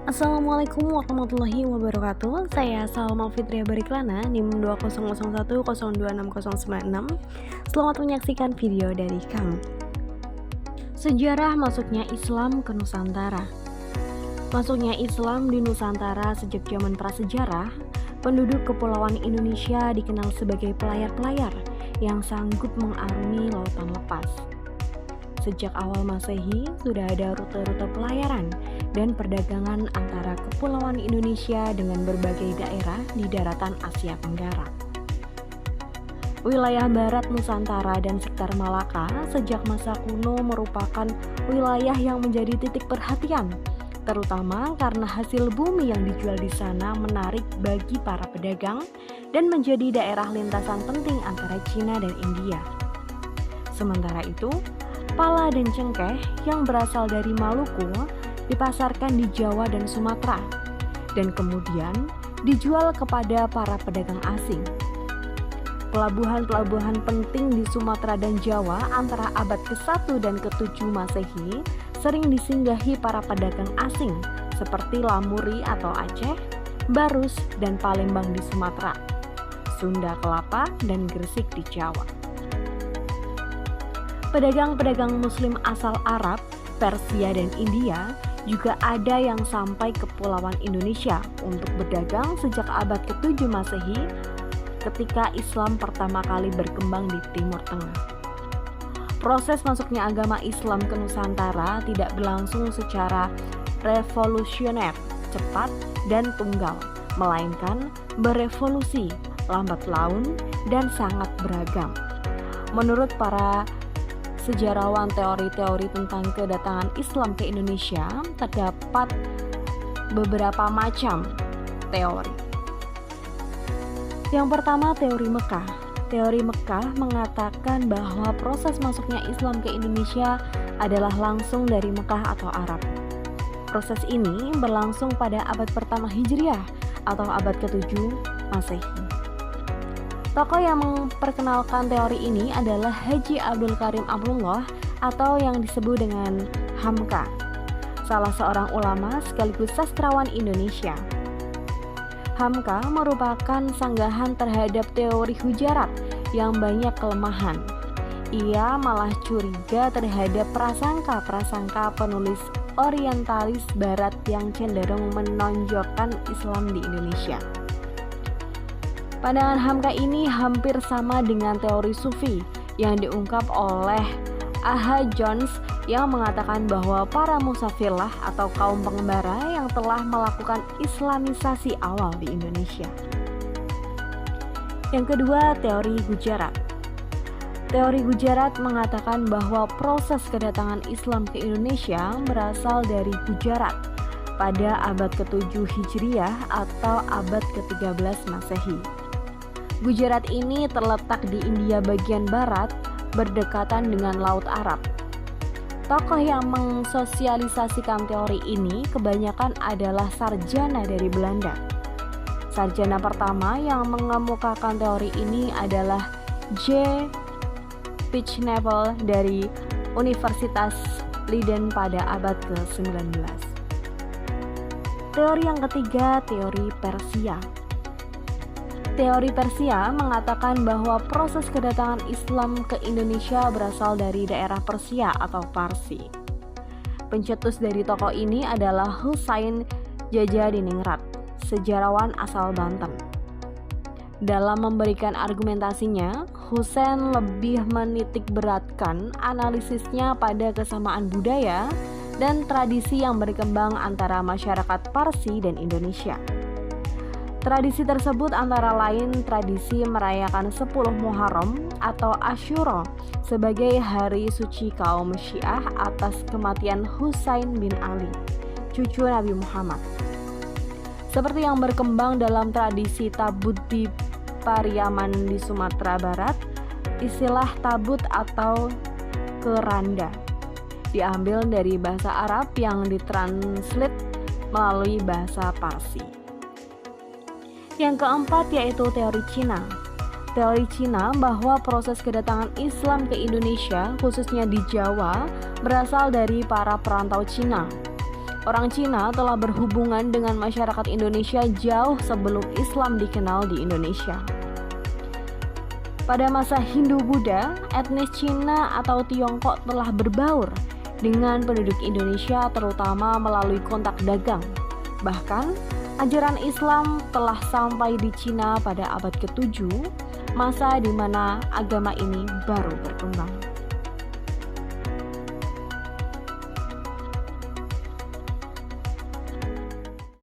Assalamualaikum warahmatullahi wabarakatuh. Saya Salma Fitria Bariklana, NIM 2001026096. Selamat menyaksikan video dari kami. Sejarah masuknya Islam ke Nusantara. Masuknya Islam di Nusantara sejak zaman prasejarah, penduduk kepulauan Indonesia dikenal sebagai pelayar-pelayar yang sanggup mengarungi lautan lepas. Sejak awal Masehi, sudah ada rute-rute pelayaran dan perdagangan antara kepulauan Indonesia dengan berbagai daerah di daratan Asia Tenggara. Wilayah barat Nusantara dan sekitar Malaka sejak masa kuno merupakan wilayah yang menjadi titik perhatian, terutama karena hasil bumi yang dijual di sana menarik bagi para pedagang dan menjadi daerah lintasan penting antara Cina dan India. Sementara itu, pala dan cengkeh yang berasal dari Maluku dipasarkan di Jawa dan Sumatera dan kemudian dijual kepada para pedagang asing. Pelabuhan-pelabuhan penting di Sumatera dan Jawa antara abad ke-1 dan ke-7 Masehi sering disinggahi para pedagang asing seperti Lamuri atau Aceh, Barus dan Palembang di Sumatera, Sunda Kelapa dan Gresik di Jawa. Pedagang-pedagang Muslim asal Arab, Persia, dan India juga ada yang sampai ke Kepulauan Indonesia untuk berdagang sejak abad ke-7 Masehi ketika Islam pertama kali berkembang di Timur Tengah. Proses masuknya agama Islam ke Nusantara tidak berlangsung secara revolusioner, cepat, dan tunggal, melainkan berevolusi, lambat laun, dan sangat beragam. Menurut para sejarawan, teori-teori tentang kedatangan Islam ke Indonesia terdapat beberapa macam teori. Yang pertama, teori Mekah. Teori Mekah mengatakan bahwa proses masuknya Islam ke Indonesia adalah langsung dari Mekah atau Arab. Proses ini berlangsung pada abad pertama Hijriah atau abad ke-7 Masehi. Tokoh yang memperkenalkan teori ini adalah Haji Abdul Karim Amrullah atau yang disebut dengan Hamka, salah seorang ulama sekaligus sastrawan Indonesia. Hamka merupakan sanggahan terhadap teori hujarat yang banyak kelemahan. Ia malah curiga terhadap prasangka-prasangka penulis orientalis barat yang cenderung menonjolkan Islam di Indonesia. Pandangan Hamka ini hampir sama dengan teori Sufi yang diungkap oleh A.H. Jones yang mengatakan bahwa para musafirlah atau kaum pengembara yang telah melakukan Islamisasi awal di Indonesia. Yang kedua, teori Gujarat. Teori Gujarat mengatakan bahwa proses kedatangan Islam ke Indonesia berasal dari Gujarat pada abad ke-7 Hijriah atau abad ke-13 Masehi. Gujarat ini terletak di India bagian barat, berdekatan dengan Laut Arab. Tokoh yang mensosialisasikan teori ini kebanyakan adalah sarjana dari Belanda. Sarjana pertama yang mengemukakan teori ini adalah J. Pitchnevel dari Universitas Leiden pada abad ke-19. Teori yang ketiga, teori Persia. Teori Persia mengatakan bahwa proses kedatangan Islam ke Indonesia berasal dari daerah Persia atau Parsi. Pencetus dari tokoh ini adalah Husain Jajadiningrat, sejarawan asal Banten. Dalam memberikan argumentasinya, Husain lebih menitikberatkan analisisnya pada kesamaan budaya dan tradisi yang berkembang antara masyarakat Parsi dan Indonesia. Tradisi tersebut antara lain tradisi merayakan 10 Muharram atau Asyura sebagai hari suci kaum Syiah atas kematian Husain bin Ali, cucu Nabi Muhammad. Seperti yang berkembang dalam tradisi tabut di Pariaman di Sumatera Barat, istilah tabut atau keranda diambil dari bahasa Arab yang ditranslate melalui bahasa Parsi. Yang keempat yaitu teori Cina. Teori Cina bahwa proses kedatangan Islam ke Indonesia, khususnya di Jawa, berasal dari para perantau Cina. Orang Cina telah berhubungan dengan masyarakat Indonesia jauh sebelum Islam dikenal di Indonesia. Pada masa Hindu-Buddha, etnis Cina atau Tiongkok telah berbaur dengan penduduk Indonesia terutama melalui kontak dagang. Bahkan, ajaran Islam telah sampai di Cina pada abad ke-7, masa di mana agama ini baru berkembang.